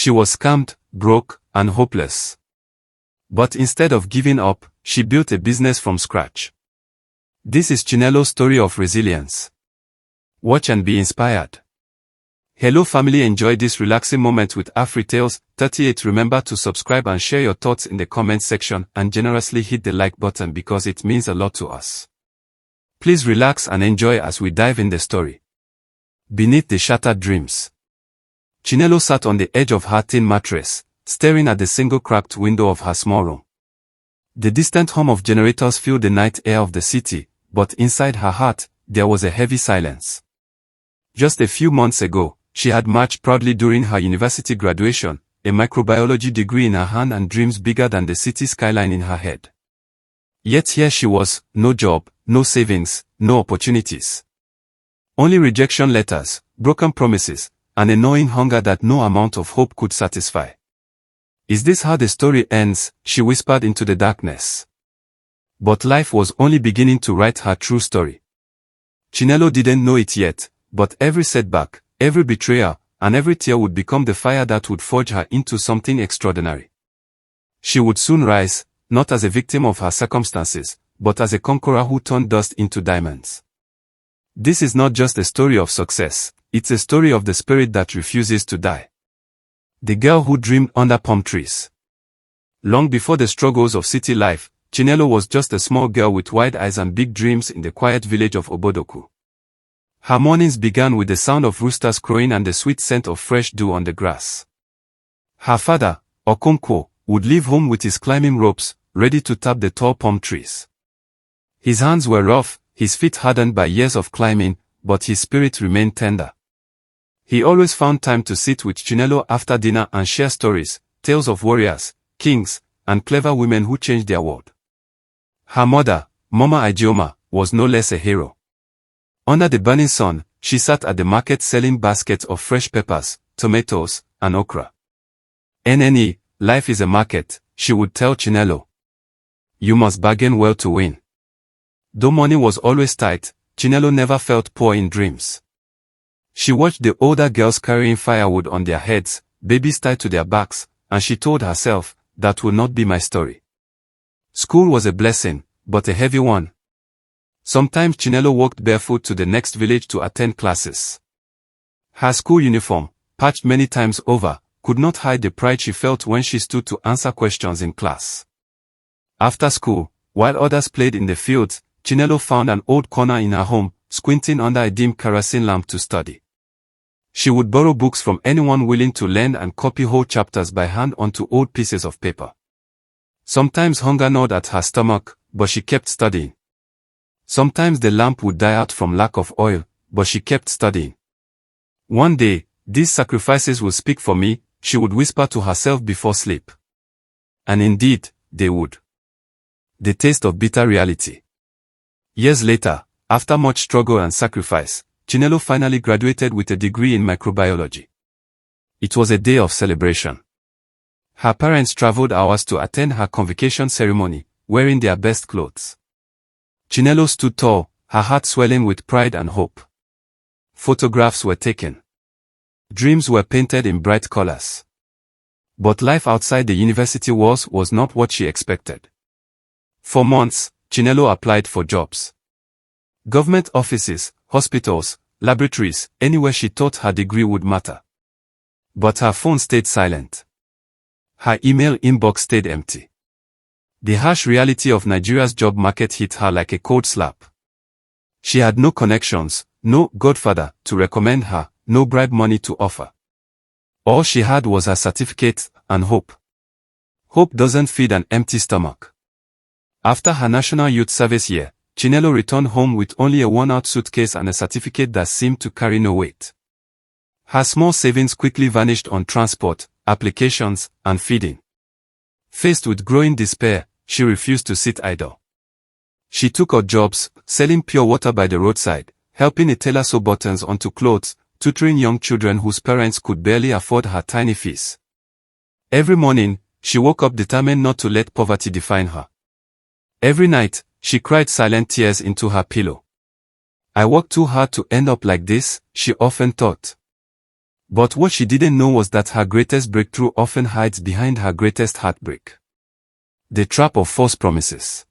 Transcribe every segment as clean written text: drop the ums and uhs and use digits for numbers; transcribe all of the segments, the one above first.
She was scammed, broke, and hopeless. But instead of giving up, she built a business from scratch. This is Chinelo's story of resilience. Watch and be inspired. Hello family, enjoy this relaxing moment with AfriTales 38. Remember to subscribe and share your thoughts in the comment section and generously hit the like button because it means a lot to us. Please relax and enjoy as we dive in the story. Beneath the shattered dreams. Chinelo sat on the edge of her tin mattress, staring at the single cracked window of her small room. The distant hum of generators filled the night air of the city, but inside her heart, there was a heavy silence. Just a few months ago, she had marched proudly during her university graduation, a microbiology degree in her hand and dreams bigger than the city skyline in her head. Yet here she was, no job, no savings, no opportunities. Only rejection letters, broken promises, and a gnawing hunger that no amount of hope could satisfy. Is this how the story ends? She whispered into the darkness. But life was only beginning to write her true story. Chinelo didn't know it yet, but every setback, every betrayal, and every tear would become the fire that would forge her into something extraordinary. She would soon rise, not as a victim of her circumstances, but as a conqueror who turned dust into diamonds. This is not just a story of success, it's a story of the spirit that refuses to die. The girl who dreamed under palm trees. Long before the struggles of city life, Chinelo was just a small girl with wide eyes and big dreams in the quiet village of Obodoku. Her mornings began with the sound of roosters crowing and the sweet scent of fresh dew on the grass. Her father, Okonkwo, would leave home with his climbing ropes, ready to tap the tall palm trees. His hands were rough, his feet hardened by years of climbing, but his spirit remained tender. He always found time to sit with Chinelo after dinner and share stories, tales of warriors, kings, and clever women who changed their world. Her mother, Mama Ijeoma, was no less a hero. Under the burning sun, she sat at the market selling baskets of fresh peppers, tomatoes, and okra. NNE, life is a market, she would tell Chinelo. You must bargain well to win. Though money was always tight, Chinelo never felt poor in dreams. She watched the older girls carrying firewood on their heads, babies tied to their backs, and she told herself, that will not be my story. School was a blessing, but a heavy one. Sometimes Chinelo walked barefoot to the next village to attend classes. Her school uniform, patched many times over, could not hide the pride she felt when she stood to answer questions in class. After school, while others played in the fields, Chinelo found an old corner in her home, squinting under a dim kerosene lamp to study. She would borrow books from anyone willing to lend and copy whole chapters by hand onto old pieces of paper. Sometimes hunger gnawed at her stomach, but she kept studying. Sometimes the lamp would die out from lack of oil, but she kept studying. One day, these sacrifices will speak for me, she would whisper to herself before sleep. And indeed, they would. The taste of bitter reality. Years later, after much struggle and sacrifice, Chinelo finally graduated with a degree in microbiology. It was a day of celebration. Her parents traveled hours to attend her convocation ceremony, wearing their best clothes. Chinelo stood tall, her heart swelling with pride and hope. Photographs were taken. Dreams were painted in bright colors. But life outside the university walls was not what she expected. For months, Chinelo applied for jobs. Government offices, hospitals, laboratories, anywhere she thought her degree would matter. But her phone stayed silent. Her email inbox stayed empty. The harsh reality of Nigeria's job market hit her like a cold slap. She had no connections, no godfather to recommend her, no bribe money to offer. All she had was her certificate and hope. Hope doesn't feed an empty stomach. After her National Youth Service year, Chinelo returned home with only a worn-out suitcase and a certificate that seemed to carry no weight. Her small savings quickly vanished on transport, applications, and feeding. Faced with growing despair, she refused to sit idle. She took odd jobs, selling pure water by the roadside, helping a tailor sew buttons onto clothes, tutoring young children whose parents could barely afford her tiny fees. Every morning, she woke up determined not to let poverty define her. Every night, she cried silent tears into her pillow. I worked too hard to end up like this, she often thought. But what she didn't know was that her greatest breakthrough often hides behind her greatest heartbreak. The trap of false promises.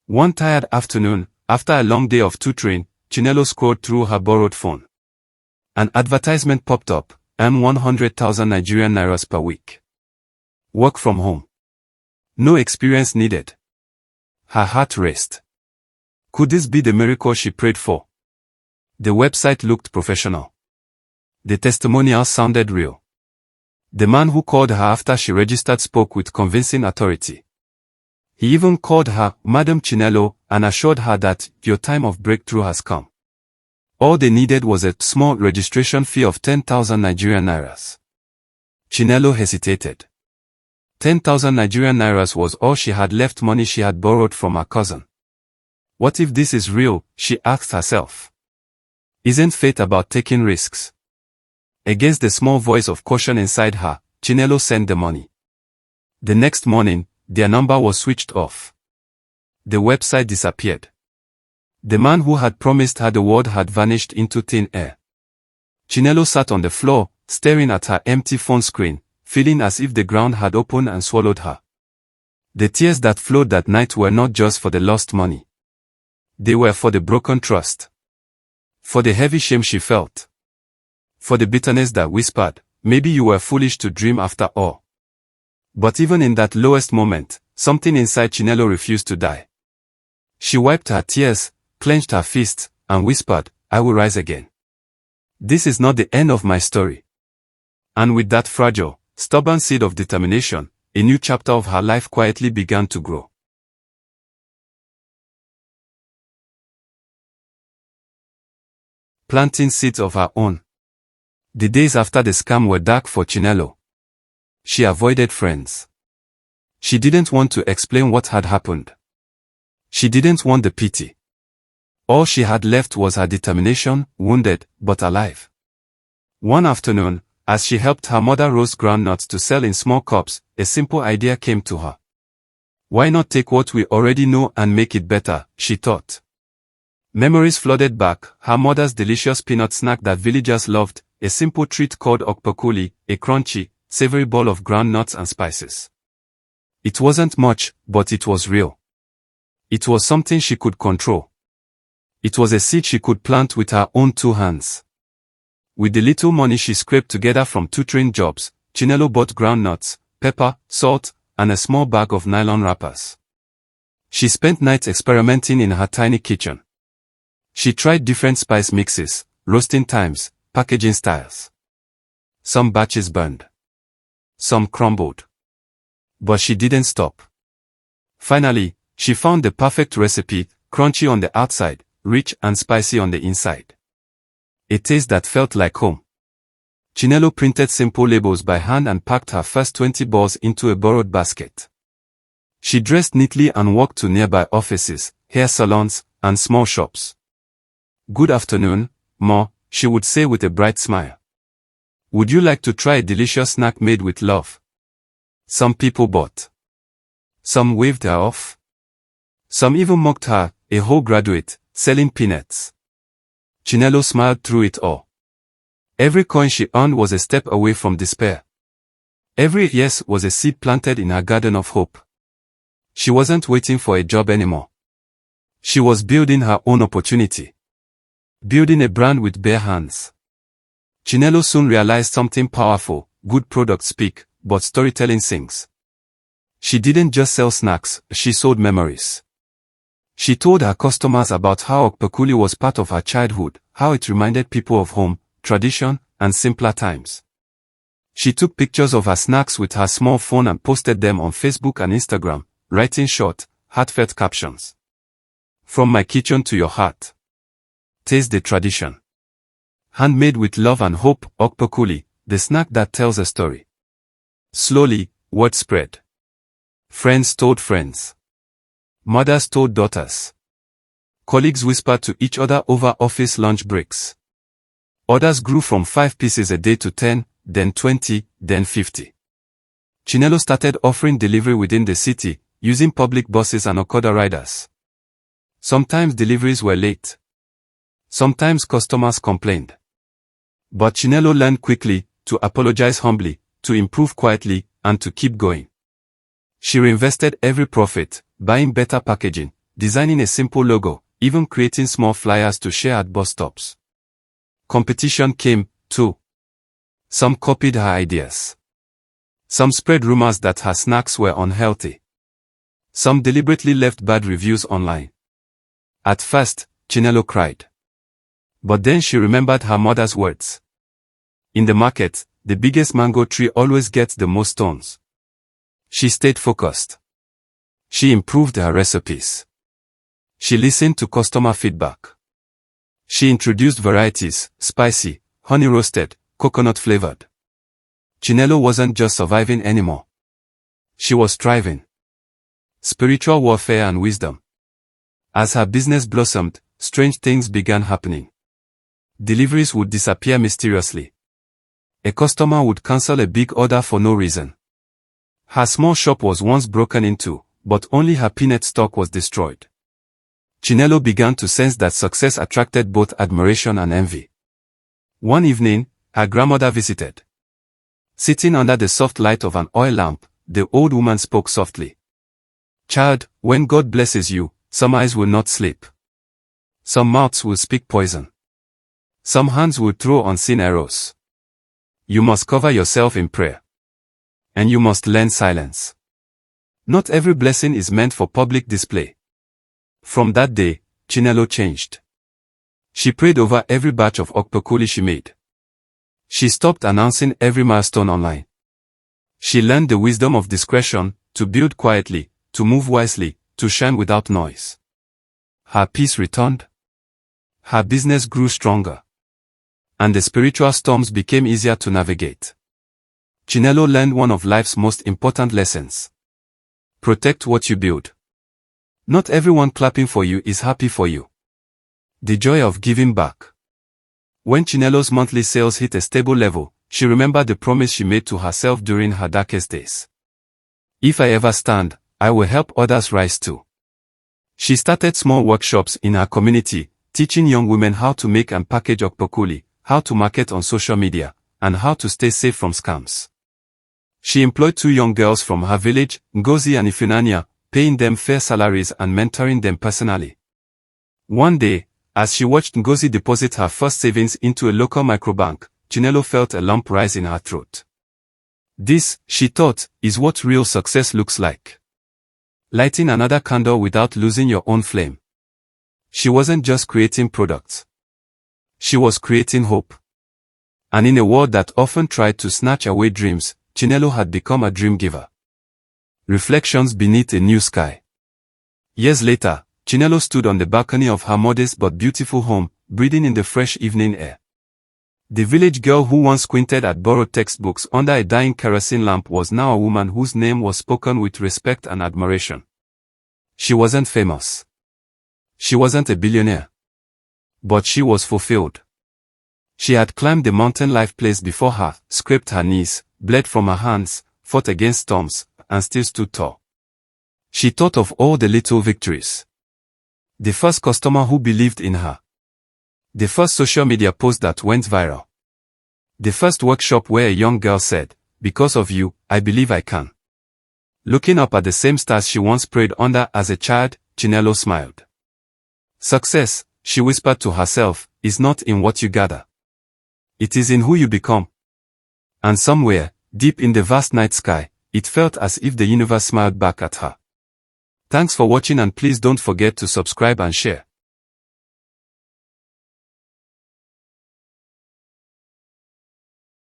One tired afternoon, after a long day of tutoring, Chinelo scrolled through her borrowed phone. An advertisement popped up, earn 100,000 Nigerian Nairas per week. Work from home. No experience needed. Her heart raced. Could this be the miracle she prayed for? The website looked professional. The testimonials sounded real. The man who called her after she registered spoke with convincing authority. He even called her Madam Chinelo and assured her that your time of breakthrough has come. All they needed was a small registration fee of 10,000 Nigerian Nairas. Chinelo hesitated. 10,000 Nigerian Nairas was all she had left, money she had borrowed from her cousin. What if this is real, she asked herself. Isn't fate about taking risks? Against the small voice of caution inside her, Chinelo sent the money. The next morning, their number was switched off. The website disappeared. The man who had promised her the world had vanished into thin air. Chinelo sat on the floor, staring at her empty phone screen, feeling as if the ground had opened and swallowed her. The tears that flowed that night were not just for the lost money. They were for the broken trust. For the heavy shame she felt. For the bitterness that whispered, maybe you were foolish to dream after all. But even in that lowest moment, something inside Chinelo refused to die. She wiped her tears, clenched her fists, and whispered, I will rise again. This is not the end of my story. And with that fragile, stubborn seed of determination, a new chapter of her life quietly began to grow. Planting seeds of her own. The days after the scam were dark for Chinelo. She avoided friends. She didn't want to explain what had happened. She didn't want the pity. All she had left was her determination, wounded, but alive. One afternoon, as she helped her mother roast groundnuts to sell in small cups, a simple idea came to her. Why not take what we already know and make it better, she thought. Memories flooded back, her mother's delicious peanut snack that villagers loved, a simple treat called okpokuli, a crunchy, savory ball of groundnuts and spices. It wasn't much, but it was real. It was something she could control. It was a seed she could plant with her own two hands. With the little money she scraped together from tutoring jobs, Chinelo bought groundnuts, pepper, salt, and a small bag of nylon wrappers. She spent nights experimenting in her tiny kitchen. She tried different spice mixes, roasting times, packaging styles. Some batches burned. Some crumbled. But she didn't stop. Finally, she found the perfect recipe, crunchy on the outside, rich and spicy on the inside. A taste that felt like home. Chinelo printed simple labels by hand and packed her first 20 balls into a borrowed basket. She dressed neatly and walked to nearby offices, hair salons, and small shops. Good afternoon, Ma, she would say with a bright smile. Would you like to try a delicious snack made with love? Some people bought. Some waved her off. Some even mocked her, a whole graduate, selling peanuts. Chinelo smiled through it all. Every coin she earned was a step away from despair. Every yes was a seed planted in her garden of hope. She wasn't waiting for a job anymore. She was building her own opportunity. Building a brand with bare hands. Chinelo soon realized something powerful: good products speak, but storytelling sings. She didn't just sell snacks, she sold memories. She told her customers about how okpokuli was part of her childhood, how it reminded people of home, tradition, and simpler times. She took pictures of her snacks with her small phone and posted them on Facebook and Instagram, writing short, heartfelt captions. From my kitchen to your heart. Taste the tradition. Handmade with love and hope, okpokuli, the snack that tells a story. Slowly, word spread. Friends told friends. Mothers told daughters. Colleagues whispered to each other over office lunch breaks. Orders grew from 5 pieces a day to 10, then 20, then 50. Chinelo started offering delivery within the city, using public buses and Okada riders. Sometimes deliveries were late. Sometimes customers complained. But Chinelo learned quickly to apologize humbly, to improve quietly, and to keep going. She reinvested every profit, buying better packaging, designing a simple logo, even creating small flyers to share at bus stops. Competition came, too. Some copied her ideas. Some spread rumors that her snacks were unhealthy. Some deliberately left bad reviews online. At first, Chinelo cried. But then she remembered her mother's words. In the market, the biggest mango tree always gets the most stones. She stayed focused. She improved her recipes. She listened to customer feedback. She introduced varieties, spicy, honey-roasted, coconut-flavored. Chinelo wasn't just surviving anymore. She was thriving. Spiritual warfare and wisdom. As her business blossomed, strange things began happening. Deliveries would disappear mysteriously. A customer would cancel a big order for no reason. Her small shop was once broken into, but only her peanut stock was destroyed. Chinelo began to sense that success attracted both admiration and envy. One evening, her grandmother visited. Sitting under the soft light of an oil lamp, the old woman spoke softly. "Child, when God blesses you, some eyes will not sleep. Some mouths will speak poison. Some hands will throw unseen arrows. You must cover yourself in prayer. And you must learn silence. Not every blessing is meant for public display." From that day, Chinelo changed. She prayed over every batch of okpokoli she made. She stopped announcing every milestone online. She learned the wisdom of discretion, to build quietly, to move wisely, to shine without noise. Her peace returned. Her business grew stronger. And the spiritual storms became easier to navigate. Chinelo learned one of life's most important lessons. Protect what you build. Not everyone clapping for you is happy for you. The joy of giving back. When Chinelo's monthly sales hit a stable level, she remembered the promise she made to herself during her darkest days. "If I ever stand, I will help others rise too." She started small workshops in her community, teaching young women how to make and package okpokoli, how to market on social media, and how to stay safe from scams. She employed 2 young girls from her village, Ngozi and Ifunanya, paying them fair salaries and mentoring them personally. One day, as she watched Ngozi deposit her first savings into a local microbank, Chinelo felt a lump rise in her throat. This, she thought, is what real success looks like. Lighting another candle without losing your own flame. She wasn't just creating products. She was creating hope. And in a world that often tried to snatch away dreams, Chinelo had become a dream giver. Reflections beneath a new sky. Years later, Chinelo stood on the balcony of her modest but beautiful home, breathing in the fresh evening air. The village girl who once squinted at borrowed textbooks under a dying kerosene lamp was now a woman whose name was spoken with respect and admiration. She wasn't famous. She wasn't a billionaire. But she was fulfilled. She had climbed the mountain life placed before her, scraped her knees, bled from her hands, fought against storms, and still stood tall. She thought of all the little victories. The first customer who believed in her. The first social media post that went viral. The first workshop where a young girl said, "Because of you, I believe I can." Looking up at the same stars she once prayed under as a child, Chinelo smiled. Success, she whispered to herself, is not in what you gather. It is in who you become. And somewhere, deep in the vast night sky, it felt as if the universe smiled back at her. Thanks for watching, and please don't forget to subscribe and share.